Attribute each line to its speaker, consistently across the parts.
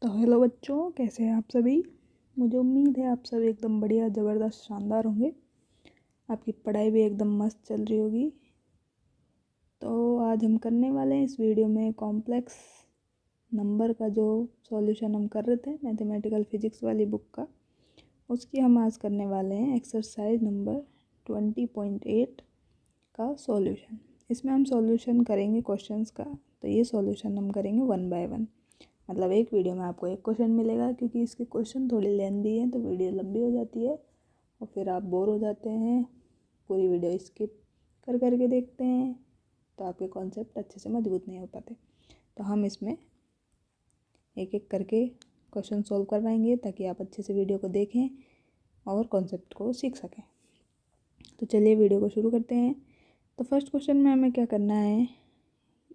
Speaker 1: तो हेलो बच्चों, कैसे हैं आप सभी। मुझे उम्मीद है आप सब एकदम बढ़िया, ज़बरदस्त, शानदार होंगे। आपकी पढ़ाई भी एकदम मस्त चल रही होगी। तो आज हम करने वाले हैं इस वीडियो में कॉम्प्लेक्स नंबर का जो सॉल्यूशन हम कर रहे थे मैथमेटिकल फिजिक्स वाली बुक का, उसकी हम आज करने वाले हैं एक्सरसाइज नंबर 20.8 का सॉल्यूशन। इसमें हम सॉल्यूशन करेंगे क्वेश्चंस का। तो ये सॉल्यूशन हम करेंगे 1 बाय 1, मतलब एक वीडियो में आपको एक क्वेश्चन मिलेगा, क्योंकि इसके क्वेश्चन थोड़ी लेंदी हैं तो वीडियो लंबी हो जाती है और फिर आप बोर हो जाते हैं। पूरी वीडियो स्किप कर करके देखते हैं तो आपके कॉन्सेप्ट अच्छे से मजबूत नहीं हो पाते। तो हम इसमें एक एक करके क्वेश्चन सॉल्व करवाएंगे ताकि आप अच्छे से वीडियो को देखें और कॉन्सेप्ट को सीख सकें। तो चलिए वीडियो को शुरू करते हैं। तो फर्स्ट क्वेश्चन में हमें क्या करना है,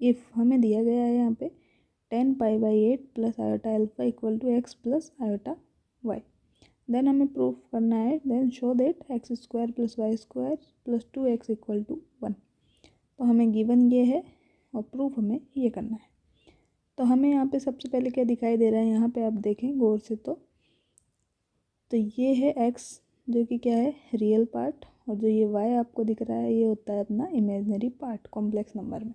Speaker 1: इफ़ हमें दिया गया है यहाँ पे 10π/8 plus iota alpha equal to X plus iota Y. Then हमें प्रूफ करना है, then show that x² plus y² plus 2x equal to 1। तो हमें गिवन ये है और प्रूफ हमें ये करना है। तो हमें यहाँ पे सबसे पहले क्या दिखाई दे रहा है, यहाँ पे आप देखें गौर से तो ये है x जो कि क्या है, रियल पार्ट, और जो ये y आपको दिख रहा है ये होता है अपना इमेजनरी पार्ट कॉम्प्लेक्स नंबर में।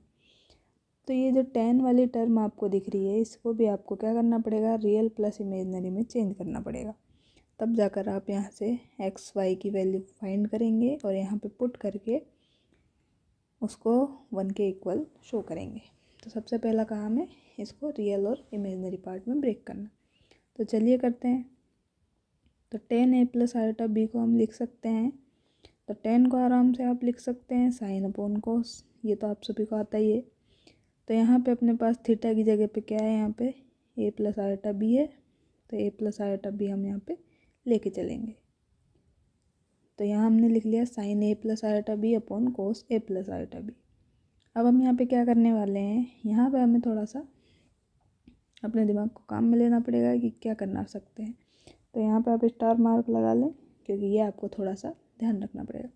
Speaker 1: तो ये जो 10 वाली टर्म आपको दिख रही है, इसको भी आपको क्या करना पड़ेगा, रियल प्लस इमेजनरी में चेंज करना पड़ेगा। तब जाकर आप यहाँ से एक्स वाई की वैल्यू फाइंड करेंगे और यहाँ पे पुट करके उसको 1 के इक्वल शो करेंगे। तो सबसे पहला काम है इसको रियल और इमेजनरी पार्ट में ब्रेक करना। तो चलिए करते हैं। तो 10a प्लस आयोटा b को हम लिख सकते हैं। तो 10 को आराम से आप लिख सकते हैं साइन अपॉन कोस, ये तो आप सभी को आता ही है। तो यहाँ पे अपने पास थीटा की जगह पे क्या है, यहाँ पे a प्लस आयोटा b है। तो a प्लस आयोटा b हम यहाँ पे लेके चलेंगे। तो यहाँ हमने लिख लिया sine a plus iota b upon cos a plus iota b। अब हम यहाँ पे क्या करने वाले हैं, यहाँ पे हमें थोड़ा सा अपने दिमाग को काम में लेना पड़ेगा कि क्या करना सकते हैं। तो यहाँ पे आप स्टार मार्क लगा लें, क्योंकि ये आपको थोड़ा सा ध्यान रखना पड़ेगा।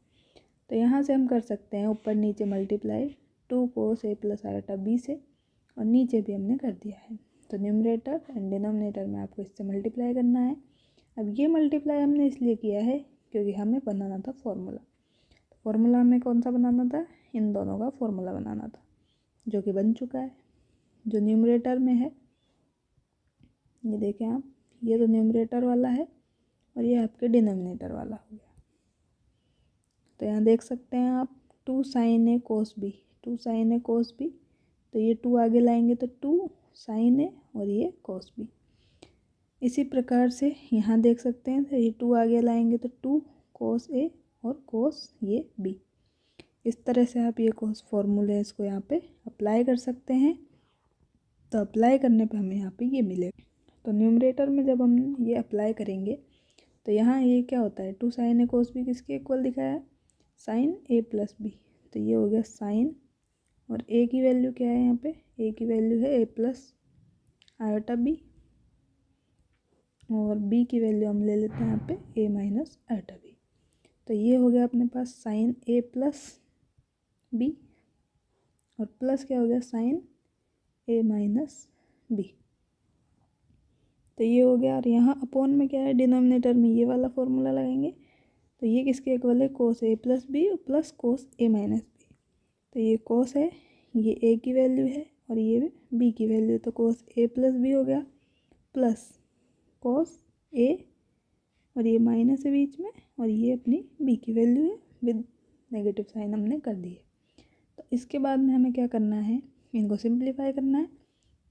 Speaker 1: तो यहाँ से हम कर सकते हैं ऊपर नीचे multiply 2 cos a plus iota b से, और नीचे भी हमने कर दिया है। तो न्यूमरेटर एंड डिनोमिनेटर में आपको इससे मल्टीप्लाई करना है। अब ये मल्टीप्लाई हमने इसलिए किया है क्योंकि हमें बनाना था फॉर्मूला। तो फॉर्मूला हमें कौन सा बनाना था, इन दोनों का फॉर्मूला बनाना था, जो कि बन चुका है। जो न्यूमरेटर में है ये देखें आप, ये तो न्यूमरेटर वाला है और ये आपके डिनोमिनेटर वाला हो गया। तो यहाँ देख सकते हैं आप 2 साइन ए कोस बी, 2 साइन ए कोस बी। तो ये 2 आगे लाएंगे तो 2 साइन ए और ये कोस बी। इसी प्रकार से यहाँ देख सकते हैं, तो ये 2 आगे लाएंगे तो 2 कोस ए और कोस ये बी। इस तरह से आप ये कोस फॉर्मूले इसको यहाँ पे अप्लाई कर सकते हैं। तो अप्लाई करने पे हमें यहाँ पे ये मिलेगा। तो न्यूमरेटर में जब हम ये अप्लाई करेंगे तो यहाँ ये क्या होता है, 2 साइन ए कोस बी किसके इक्वल दिखाया है, साइन ए प्लस बी। तो ये हो गया साइन, और ए की वैल्यू क्या है, यहाँ पे ए की वैल्यू है ए प्लस आयोटा बी, और बी की वैल्यू हम ले लेते हैं यहाँ पे ए माइनस आयोटा बी। तो ये हो गया अपने पास साइन ए प्लस बी, और प्लस क्या हो गया साइन ए माइनस बी। तो ये हो गया, और यहाँ अपॉन में क्या है, डिनोमिनेटर में ये वाला फॉर्मूला लगाएंगे। तो ये किसके इक्वल है, कोस ए प्लस बी प्लस कोस ए माइनस बी। तो ये कोस है, ये ए की वैल्यू है और ये बी की वैल्यू। तो कोस ए प्लस बी हो गया प्लस कोस ए, और ये माइनस है बीच में, और ये अपनी बी की वैल्यू है विद नेगेटिव साइन हमने कर दी है। तो इसके बाद में हमें क्या करना है, इनको सिंप्लीफाई करना है।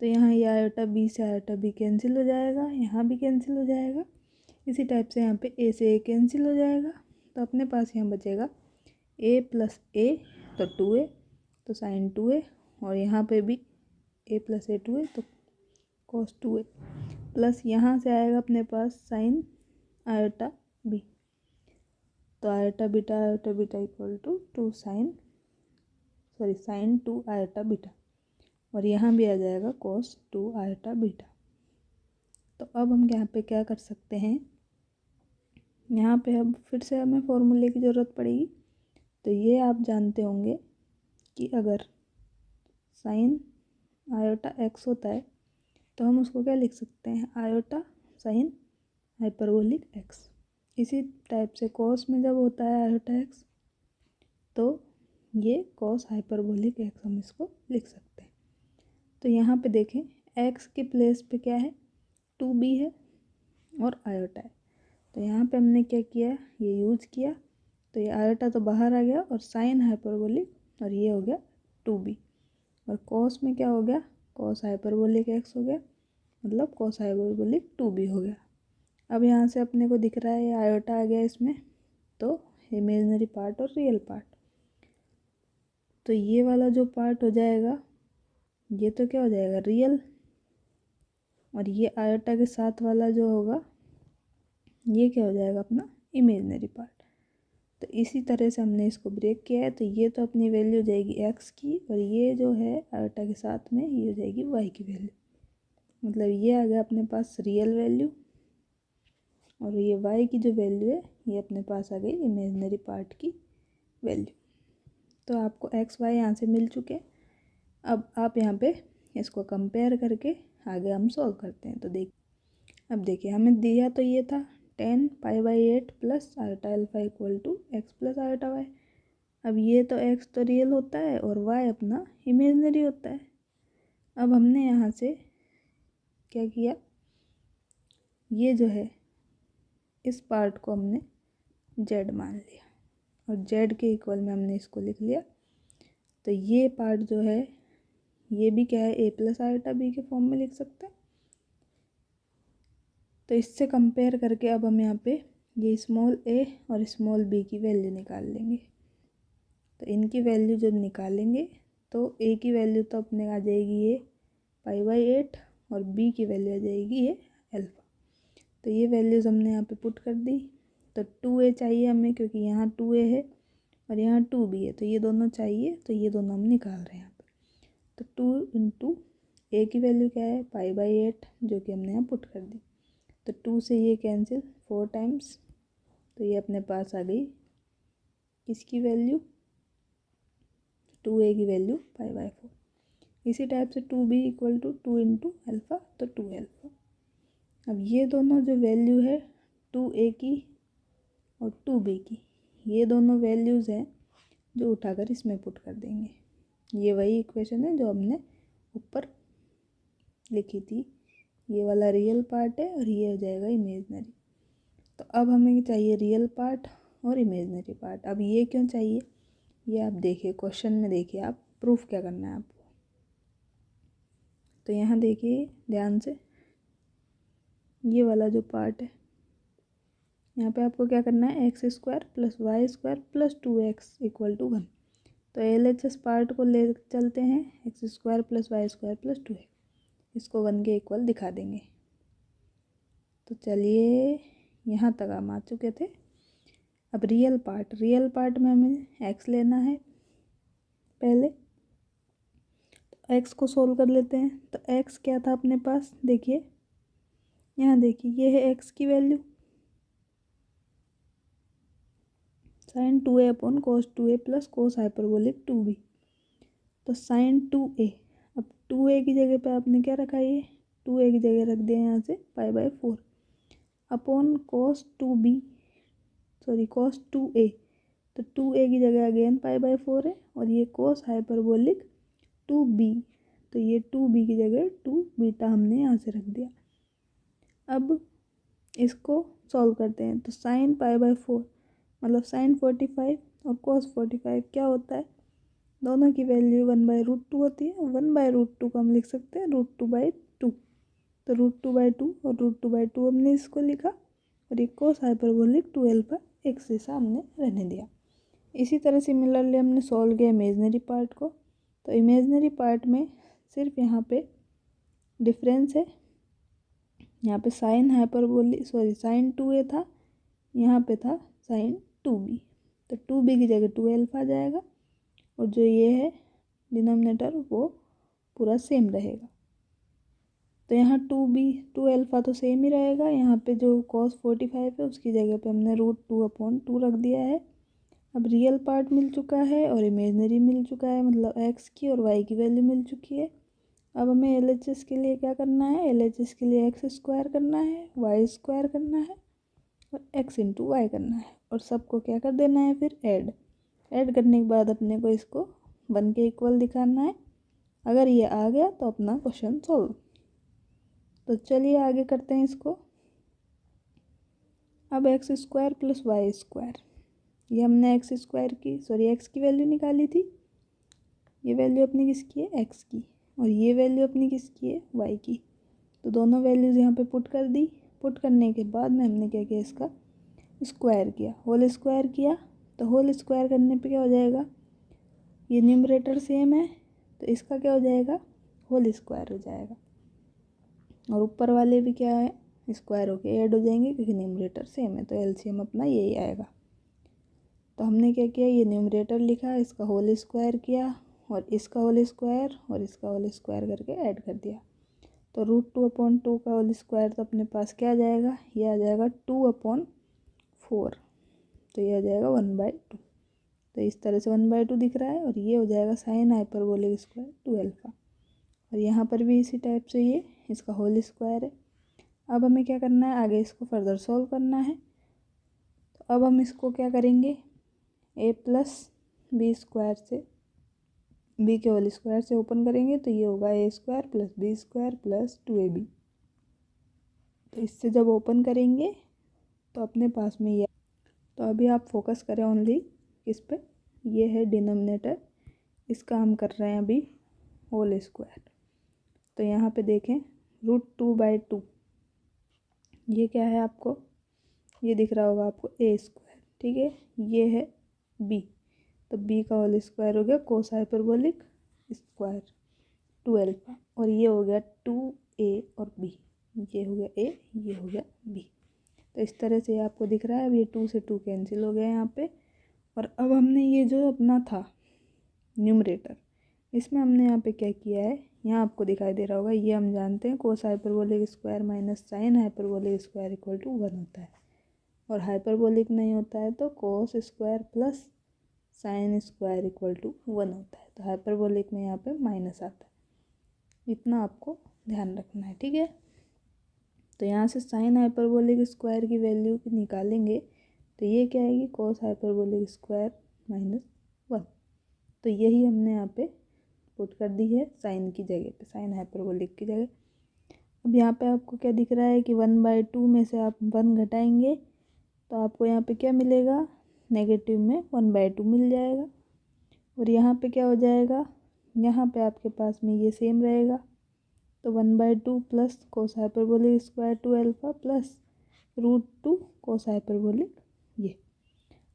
Speaker 1: तो यहाँ ये आयोटा बी से आयोटा बी कैंसिल हो जाएगा, यहाँ भी कैंसिल हो जाएगा। इसी टाइप से यहाँ पे ए से ए कैंसिल हो जाएगा। तो अपने पास यहाँ बचेगा ए प्लस ए, तो 2a, तो साइन 2a, और यहाँ पे भी ए प्लस ए 2a, तो कॉस 2a, प्लस यहाँ से आएगा अपने पास साइन आयोटा बी। तो iota beta equal to 2 sine 2 iota beta, और यहाँ भी आ जाएगा कॉस 2 आयोटा बीटा। तो अब हम यहाँ पे क्या कर सकते हैं, यहाँ पे अब फिर से हमें फॉर्मूले की ज़रूरत पड़ेगी। तो ये आप जानते होंगे कि अगर साइन आयोटा एक्स होता है तो हम उसको क्या लिख सकते हैं, आयोटा साइन हाइपरबोलिक एक्स। इसी टाइप से कॉस में जब होता है आयोटा एक्स तो ये कॉस हाइपरबोलिक एक्स हम इसको लिख सकते हैं। तो यहाँ पे देखें एक्स के प्लेस पे क्या है, 2b है और आयोटा है। तो यहाँ पे हमने क्या किया, ये यूज किया, तो ये आयोटा तो बाहर आ गया और साइन हाइपरबोलिक और ये हो गया 2b। और कॉस में क्या हो गया, कॉस हाइपरबोलिक एक्स हो गया, मतलब कॉस हाइपरबोलिक 2b हो गया। अब यहाँ से अपने को दिख रहा है ये आयोटा आ गया इसमें, तो इमेजिनरी पार्ट और रियल पार्ट। तो ये वाला जो पार्ट हो जाएगा ये तो क्या हो जाएगा, रियल, और ये आयोटा के साथ वाला जो होगा ये क्या हो जाएगा, अपना इमेजिनरी पार्ट। तो इसी तरह से हमने इसको ब्रेक किया है। तो ये तो अपनी वैल्यू हो जाएगी एक्स की, और ये जो है आयोटा के साथ में ये हो जाएगी वाई की वैल्यू। मतलब ये आ गया अपने पास रियल वैल्यू, और ये वाई की जो वैल्यू है ये अपने पास आ गई इमेजिनरी पार्ट की वैल्यू। तो आपको एक्स वाई यहाँ से मिल चुके। अब आप यहाँ पे इसको कंपेयर करके आगे हम सॉल्व करते हैं। तो अब देखिए हमें दिया तो ये था 10 π/8 plus iota alpha equal to X plus iota Y. अब ये तो एक्स तो रियल होता है और वाई अपना इमेजिनरी होता है। अब हमने यहाँ से क्या किया, ये जो है इस पार्ट को हमने जेड मान लिया और जेड के इक्वल में हमने इसको लिख लिया। तो ये पार्ट जो है ये भी क्या है, ए प्लस आयोटा बी के फॉर्म में लिख सकते हैं। तो इससे कंपेयर करके अब हम यहाँ पे ये स्मॉल ए और स्मॉल बी की वैल्यू निकाल लेंगे। तो इनकी वैल्यू जब निकालेंगे तो ए की वैल्यू तो अपने आ जाएगी ये π/8 और बी की वैल्यू आ जाएगी ये अल्फा। तो ये वैल्यूज़ हमने यहाँ पे पुट कर दी। तो 2a चाहिए हमें, क्योंकि यहाँ 2a है और यहाँ 2b है, तो ये दोनों चाहिए, तो ये दोनों हम निकाल रहे हैं यहाँ पे। तो 2 इंटू ए की वैल्यू क्या है π/8, जो कि हमने यहाँ पुट कर दी। तो 2 से ये कैंसिल 4 टाइम्स, तो ये अपने पास आ गई किसकी वैल्यू, 2a की वैल्यू π/4। इसी टाइप से 2b equal to 2 into alpha, तो 2 अल्फ़ा। अब ये दोनों जो वैल्यू है 2a की और 2b की, ये दोनों वैल्यूज़ हैं जो उठाकर इसमें पुट कर देंगे। ये वही इक्वेशन है जो हमने ऊपर लिखी थी। ये वाला रियल पार्ट है और ये हो जाएगा इमेजिनरी। तो अब हमें चाहिए रियल पार्ट और इमेजिनरी पार्ट। अब ये क्यों चाहिए, ये आप देखिए क्वेश्चन में, देखिए आप प्रूफ क्या करना है आपको। तो यहाँ देखिए ध्यान से, ये वाला जो पार्ट है यहाँ पे आपको क्या करना है, x² + y² + 2x equal to 1। तो LHS पार्ट को ले चलते हैं, x² + y² + 2x, इसको 1 के इक्वल दिखा देंगे। तो चलिए यहाँ तक हम आ चुके थे। अब रियल पार्ट में हमें x लेना है पहले। तो x को सोल्व कर लेते हैं। तो x क्या था अपने पास, देखिए यहाँ देखिए ये है x की value sin 2a upon cos 2a plus cos hyperbolic 2b। तो sin 2a, अब 2a की जगह पे आपने क्या रखा, ये 2a की जगह रख दिया यहाँ से π/4 अपॉन cos 2a। तो 2a की जगह अगेन π/4 है और ये cos हाइपरबोलिक 2b, तो ये 2b की जगह 2 बीटा हमने यहाँ से रख दिया। अब इसको सॉल्व करते हैं। तो sin π/4 मतलब sin 45 और cos 45 क्या होता है, दोनों की वैल्यू 1/√2 होती है। 1/√2 को हम लिख सकते हैं √2/2। तो √2/2 और √2/2 हमने इसको लिखा और ये cos हाइपरबोलिक 2α एक जैसा हमने रहने दिया। इसी तरह सिमिलरली हमने सॉल्व किया इमेजिनरी पार्ट को। तो इमेजिनरी पार्ट में सिर्फ यहाँ पे डिफरेंस है, यहाँ पे sin 2a था, यहाँ पे था sin 2b। तो 2b की जगह 2α आ जाएगा और जो ये है डिनोमिनेटर वो पूरा सेम रहेगा। तो यहाँ 2α तो सेम ही रहेगा। यहाँ पे जो cos 45 है उसकी जगह पे हमने √2/2 रख दिया है। अब रियल पार्ट मिल चुका है और इमेजिनरी मिल चुका है, मतलब x की और y की वैल्यू मिल चुकी है। अब हमें LHS के लिए क्या करना है, LHS के लिए एक्स स्क्वायर करना है, वाई स्क्वायर करना है और एक्स इंटू वाई करना है, और सबको क्या कर देना है फिर ऐड करने के बाद अपने को इसको 1 के इक्वल दिखाना है। अगर ये आ गया तो अपना क्वेश्चन सॉल्व। तो चलिए आगे करते हैं इसको। अब x square plus y square, ये हमने एक्स की वैल्यू निकाली थी। ये वैल्यू अपनी किसकी है, एक्स की, और ये वैल्यू अपनी किसकी है, वाई की। तो दोनों वैल्यूज़ यहाँ पे पुट कर दी। पुट करने के बाद में हमने क्या किया, इसका स्क्वायर किया, होल स्क्वायर किया। तो होल स्क्वायर करने पे क्या हो जाएगा, ये न्यूमरेटर सेम है तो इसका क्या हो जाएगा, होल स्क्वायर हो जाएगा, और ऊपर वाले भी क्या है, स्क्वायर होके ऐड हो जाएंगे क्योंकि न्यूमरेटर सेम है। तो एलसीएम अपना यही आएगा। तो हमने क्या किया, ये न्यूमरेटर लिखा, इसका होल स्क्वायर किया और इसका होल स्क्वायर और इसका होल स्क्वायर करके ऐड कर दिया। तो √2/2 का होल स्क्वायर तो अपने पास क्या आ जाएगा, ये आ जाएगा 2/4। तो ये आ जाएगा 1/2। तो इस तरह से 1/2 दिख रहा है, और ये हो जाएगा साइन हाइपरबोलिक स्क्वायर 2α। और यहाँ पर भी इसी टाइप से ये इसका होल स्क्वायर है। अब हमें क्या करना है, आगे इसको फर्दर सॉल्व करना है। तो अब हम इसको क्या करेंगे, a+b² से, b के होल स्क्वायर से ओपन करेंगे तो ये होगा a² + b² + 2ab। तो इससे जब ओपन करेंगे तो अपने पास में ये, तो अभी आप फोकस करें ओनली इस पे, ये है डिनोमिनेटर, इसका हम कर रहे हैं अभी होल स्क्वायर। तो यहाँ पे देखें √2/2, ये क्या है आपको, ये दिख रहा होगा आपको a², ठीक है। ये है b, तो b का होल स्क्वायर हो गया कोस हाइपरबोलिक स्क्वायर 2α, और ये हो गया 2a और b, ये हो गया a, ये हो गया b। तो इस तरह से आपको दिख रहा है। अब ये 2 से 2 कैंसिल हो गया यहाँ पे। और अब हमने ये जो अपना था न्यूमरेटर, इसमें हमने यहाँ पे क्या किया है, यहाँ आपको दिखाई दे रहा होगा, ये हम जानते हैं cos hyperbolic square minus sine hyperbolic square equal to 1 होता है, और हाइपरबोलिक नहीं होता है तो cos square plus sine square equal to 1 होता है। तो हाइपरबोलिक में यहाँ पे माइनस आता है, इतना आपको ध्यान रखना है, ठीक है। तो यहाँ से साइन हाइपरबोलिक स्क्वायर की वैल्यू निकालेंगे तो ये क्या आएगी, कोस हाइपरबोलिक स्क्वायर -1। तो यही हमने यहाँ पे पुट कर दी है साइन की जगह पे, साइन हाइपरबोलिक की जगह। अब यहाँ पे आपको क्या दिख रहा है कि 1/2 में से आप 1 घटाएंगे तो आपको यहाँ पे क्या मिलेगा, नेगेटिव में 1/2 मिल जाएगा। और यहाँ पे क्या हो जाएगा, यहाँ पे आपके पास में ये सेम रहेगा, तो 1/2 plus cos hyperbolic square 2α plus √2 cos hyperbolic ये।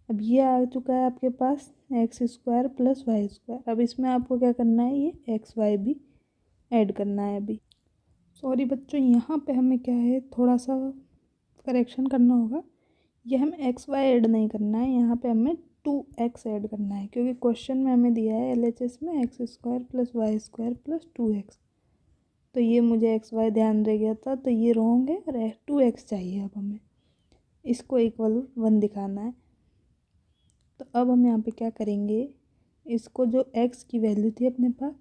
Speaker 1: अब ये आ चुका है आपके पास x² + y²। अब इसमें आपको क्या करना है, ये एक्स वाई भी ऐड करना है। अभी सॉरी बच्चों, यहाँ पे हमें क्या है, थोड़ा सा करेक्शन करना होगा। ये हमें एक्स वाई ऐड नहीं करना है, यहाँ पे हमें 2x ऐड करना है, क्योंकि क्वेश्चन में हमें दिया है LHS में x² + y² + 2x। तो ये मुझे एक्स वाई ध्यान रह गया था, तो ये रॉन्ग है, और 2x चाहिए। अब हमें इसको इक्वल 1 दिखाना है। तो अब हम यहाँ पे क्या करेंगे, इसको जो x की वैल्यू थी अपने पास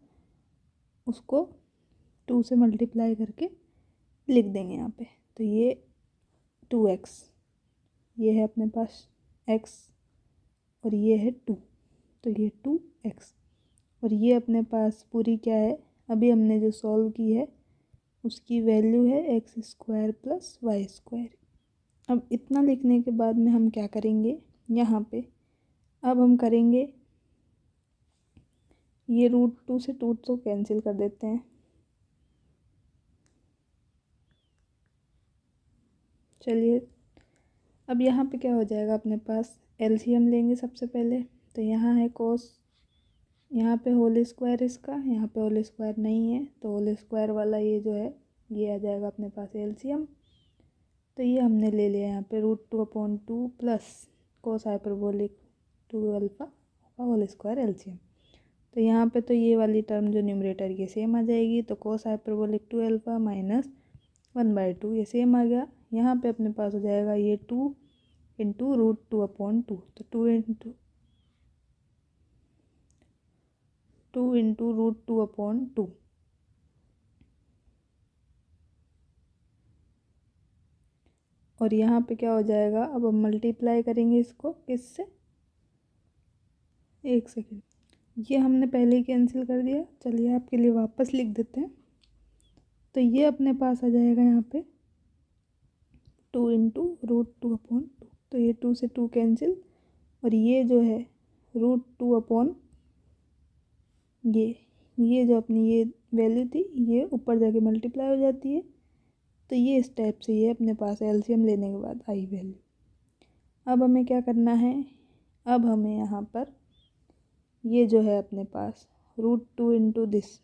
Speaker 1: उसको 2 से मल्टीप्लाई करके लिख देंगे यहाँ पे। तो ये 2x, ये है अपने पास x, और ये है 2, तो ये 2x, और ये अपने पास पूरी क्या है, अभी हमने जो सॉल्व की है उसकी वैल्यू है x² + y²। अब इतना लिखने के बाद में हम क्या करेंगे, यहाँ पे अब हम करेंगे ये √2 से 2 तो कैंसिल कर देते हैं। चलिए अब यहाँ पे क्या हो जाएगा, अपने पास एलसीएम लेंगे सबसे पहले। तो यहाँ है कोस, यहाँ पे होल स्क्वायर इसका, यहाँ पे होल स्क्वायर नहीं है तो होल स्क्वायर वाला ये जो है ये आ जाएगा अपने पास एलसीएम। तो ये हमने ले लिया यहाँ पे √2/2 प्लस कोस हाइपरबोलिक 2α का होल स्क्वायर एलसीएम। तो यहाँ पे तो ये वाली टर्म जो न्यूमरेटर ये सेम आ जाएगी, तो कोस हाइपरबोलिक 2α माइनस 1/2 ये सेम आ गया। यहाँ पे अपने पास हो जाएगा ये 2 इंटू √2/2, तो 2 इंटू √2/2, और यहाँ पे क्या हो जाएगा, अब हम मल्टीप्लाई करेंगे इसको किससे, 1 सेकेंड, ये हमने पहले ही कैंसिल कर दिया। चलिए आपके लिए वापस लिख देते हैं। तो ये अपने पास आ जाएगा यहाँ पे 2 इंटू √2/2। तो ये 2 से 2 कैंसिल, और ये जो है √2 ये जो अपनी ये वैल्यू थी ये ऊपर जाके मल्टीप्लाई हो जाती है। तो ये इस टाइप से ये अपने पास एलसीएम लेने के बाद आई वैल्यू। अब हमें क्या करना है, अब हमें यहाँ पर ये जो है अपने पास √2 इंटू दिस,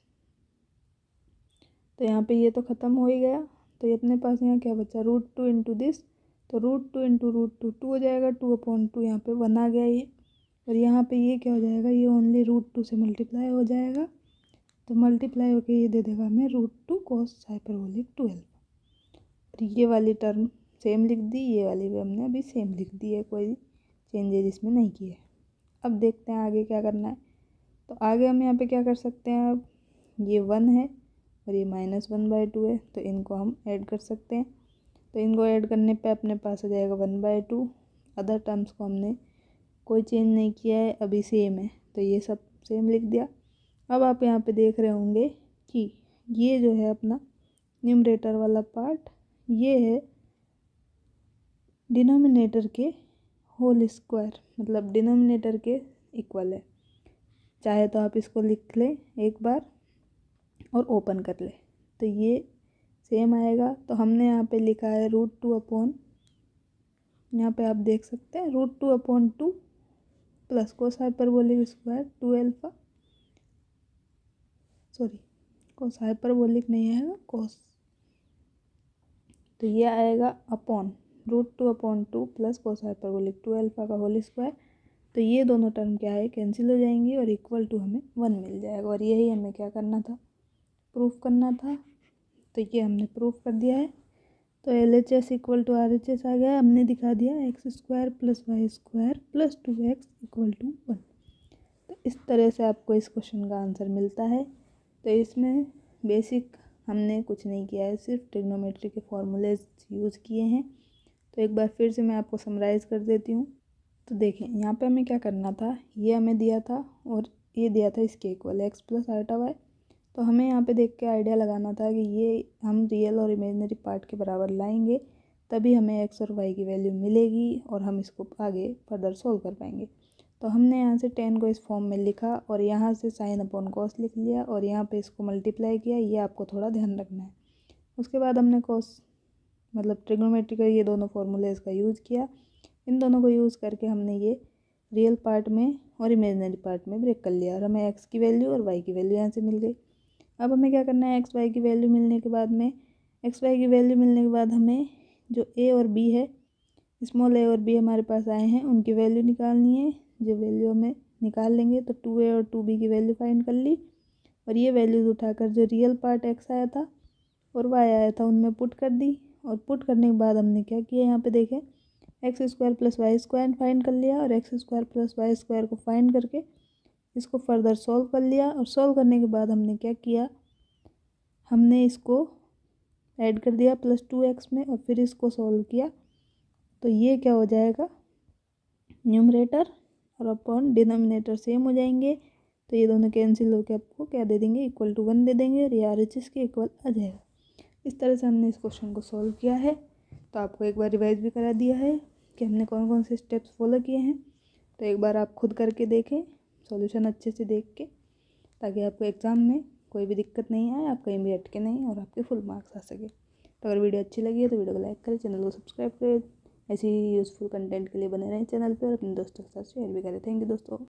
Speaker 1: तो यहाँ पे ये तो ख़त्म हो ही गया। तो ये अपने पास यहाँ क्या बचा, √2 इंटू दिस, तो √2 इंटू √2 2 हो जाएगा, 2/2 यहाँ पे 1 आ गया ये। और यहाँ पे ये क्या हो जाएगा, ये ओनली √2 से मल्टीप्लाई हो जाएगा। तो मल्टीप्लाई होकर ये दे देगा हमें √2 cos हाइपरबोलिक 12। और ये वाली टर्म सेम लिख दी, ये वाली भी हमने अभी सेम लिख दी है, कोई चेंजेज इसमें नहीं किए। अब देखते हैं आगे क्या करना है। तो आगे हम यहाँ पे क्या कर सकते हैं, अब ये 1 है और ये -1/2 है, तो इनको हम ऐड कर सकते हैं। तो इनको ऐड करने पे अपने पास आ जाएगा 1/2। अदर टर्म्स को हमने कोई चेंज नहीं किया है, अभी सेम है, तो ये सब सेम लिख दिया। अब आप यहाँ पे देख रहे होंगे कि ये जो है अपना न्यूमरेटर वाला पार्ट, ये है डिनोमिनेटर के होल स्क्वायर, मतलब डिनोमिनेटर के इक्वल है। चाहे तो आप इसको लिख लें एक बार और ओपन कर ले, तो ये सेम आएगा। तो हमने यहाँ पे लिखा है √2 यहाँ पे आप देख सकते हैं √2/2 plus cos hyperbolic square 2α, sorry cos hyperbolic नहीं आएगा, कोस, तो ये आएगा अपॉन √2/2 प्लस कोस हाइपरबोलिक 2α का होल स्क्वायर। तो ये दोनों टर्म क्या है, कैंसिल हो जाएंगी और इक्वल टू हमें 1 मिल जाएगा। और यही हमें क्या करना था, प्रूफ करना था। तो ये हमने प्रूफ कर दिया है। तो LHS = RHS आ गया, हमने दिखा दिया x² + y² + 2x = 1। तो इस तरह से आपको इस क्वेश्चन का आंसर मिलता है। तो इसमें बेसिक हमने कुछ नहीं किया है, सिर्फ ट्रिग्नोमेट्री के फॉर्मूलेज यूज़ किए हैं। तो एक बार फिर से मैं आपको समराइज़ कर देती हूँ। तो देखें यहाँ पे हमें क्या करना था, ये हमें दिया था और ये दिया था इसके इक्वल x + i/y। तो हमें यहाँ पे देख के आइडिया लगाना था कि ये हम रियल और इमेजिनरी पार्ट के बराबर लाएंगे, तभी हमें x और y की वैल्यू मिलेगी और हम इसको आगे फर्दर सोल्व कर पाएंगे। तो हमने यहाँ से 10 को इस फॉर्म में लिखा और यहाँ से sin/cos लिख लिया और यहाँ पे इसको मल्टीप्लाई किया, ये आपको थोड़ा ध्यान रखना है। उसके बाद हमने cos मतलब ट्रिग्नोमेट्री का ये दोनों फॉर्मूलेज का यूज़ किया। इन दोनों को यूज़ करके हमने ये रियल पार्ट में और इमेजिनरी पार्ट में ब्रेक कर लिया और हमें x की वैल्यू और y की वैल्यू यहाँ से मिल गई। अब हमें क्या करना है, x y की वैल्यू मिलने के बाद हमें जो a और b है, स्मॉल a और b हमारे पास आए हैं, उनकी वैल्यू निकालनी है। जो वैल्यू हमें निकाल लेंगे तो 2a और 2b की वैल्यू फाइंड कर ली और ये वैल्यूज उठाकर जो रियल पार्ट x आया था और y आया था उनमें पुट कर दी। और पुट करने के बाद हमने क्या किया, यहाँ पे देखें x² + y² फाइंड कर लिया और x² + y² को फाइंड करके इसको फर्दर सॉल्व कर लिया। और सॉल्व करने के बाद हमने क्या किया, हमने इसको ऐड कर दिया +2x में और फिर इसको सॉल्व किया। तो ये क्या हो जाएगा, न्यूमरेटर और अपॉन डिनोमिनेटर सेम हो जाएंगे। तो ये दोनों कैंसिल होकर आपको क्या दे देंगे, =1 दे देंगे और ये RHS के इक्वल आ जाएगा। इस तरह से हमने इस क्वेश्चन को सॉल्व किया है। तो आपको एक बार रिवाइज भी करा दिया है कि हमने कौन कौन से स्टेप्स फॉलो किए हैं। तो एक बार आप खुद करके देखें, सॉल्यूशन अच्छे से देख के, ताकि आपको एग्ज़ाम में कोई भी दिक्कत नहीं आए, आप कहीं भी अटके नहीं और आपके फुल मार्क्स आ सके। तो अगर वीडियो अच्छी लगी है तो वीडियो को लाइक करें, चैनल को सब्सक्राइब करें। ऐसी ही यूज़फुल कंटेंट के लिए बने रहें चैनल पर और अपने दोस्तों के साथ शेयर भी करें। थैंक यू दोस्तों।